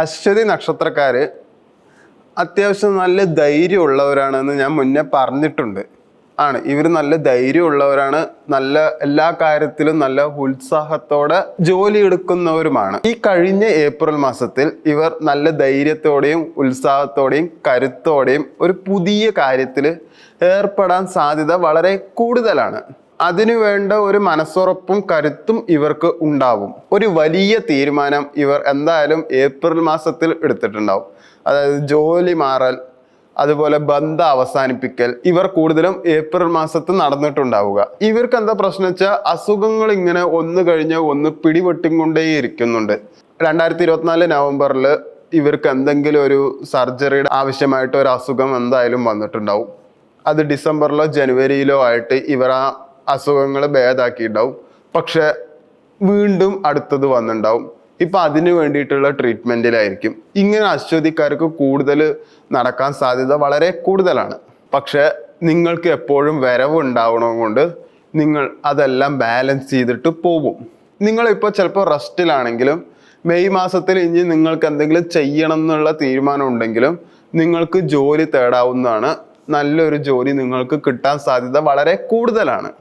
അശ്വതി നക്ഷത്രക്കാര് അത്യാവശ്യം നല്ല ധൈര്യമുള്ളവരാണെന്ന് ഞാൻ മുന്നേ പറഞ്ഞിട്ടുണ്ട്. ഇവർ നല്ല ധൈര്യമുള്ളവരാണ്, നല്ല എല്ലാ കാര്യത്തിലും നല്ല ഉത്സാഹത്തോടെ ജോലി എടുക്കുന്നവരുമാണ്. ഈ കഴിഞ്ഞ ഏപ്രിൽ മാസത്തിൽ ഇവർ നല്ല ധൈര്യത്തോടെയും ഉത്സാഹത്തോടെയും കരുത്തോടെയും ഒരു പുതിയ കാര്യത്തിൽ ഏർപ്പെടാൻ സാധ്യത വളരെ കൂടുതലാണ്. അതിനു വേണ്ട ഒരു മനസ്സുറപ്പും കരുത്തും ഇവർക്ക് ഉണ്ടാവും. ഒരു വലിയ തീരുമാനം ഇവർ എന്തായാലും ഏപ്രിൽ മാസത്തിൽ എടുത്തിട്ടുണ്ടാവും. അതായത് ജോലി മാറൽ, അതുപോലെ ബന്ധം അവസാനിപ്പിക്കൽ, ഇവർ കൂടുതലും ഏപ്രിൽ മാസത്തിൽ നടന്നിട്ടുണ്ടാവുക. ഇവർക്ക് എന്താ പ്രശ്നം വെച്ചാൽ അസുഖങ്ങൾ ഇങ്ങനെ ഒന്ന് കഴിഞ്ഞ് ഒന്ന് പിടിപെട്ടിക്കൊണ്ടേ ഇരിക്കുന്നുണ്ട്. 2024 നവംബറിൽ ഇവർക്ക് എന്തെങ്കിലും ഒരു സർജറിയുടെ ആവശ്യമായിട്ട് ഒരു അസുഖം എന്തായാലും വന്നിട്ടുണ്ടാവും. അത് ഡിസംബറിലോ ജനുവരിയിലോ ആയിട്ട് ഇവർ ആ അസുഖങ്ങൾ ഭേദാക്കിയിട്ടുണ്ടാവും. പക്ഷെ വീണ്ടും അടുത്തത് വന്നിട്ടുണ്ടാവും. ഇപ്പം അതിന് വേണ്ടിയിട്ടുള്ള ട്രീറ്റ്മെൻറ്റിലായിരിക്കും. ഇങ്ങനെ അശ്വതിക്കാർക്ക് കൂടുതൽ നടക്കാൻ സാധ്യത വളരെ കൂടുതലാണ്. പക്ഷെ നിങ്ങൾക്ക് എപ്പോഴും വരവ് ഉണ്ടാവണം കൊണ്ട് നിങ്ങൾ അതെല്ലാം ബാലൻസ് ചെയ്തിട്ട് പോകും. നിങ്ങളിപ്പോൾ ചിലപ്പോൾ റെസ്റ്റിലാണെങ്കിലും മെയ് മാസത്തിൽ ഇനി നിങ്ങൾക്ക് എന്തെങ്കിലും ചെയ്യണം എന്നുള്ള തീരുമാനം ഉണ്ടെങ്കിലും നിങ്ങൾക്ക് ജോലി തേടാവുന്നതാണ്. നല്ലൊരു ജോലി നിങ്ങൾക്ക് കിട്ടാൻ സാധ്യത വളരെ കൂടുതലാണ്.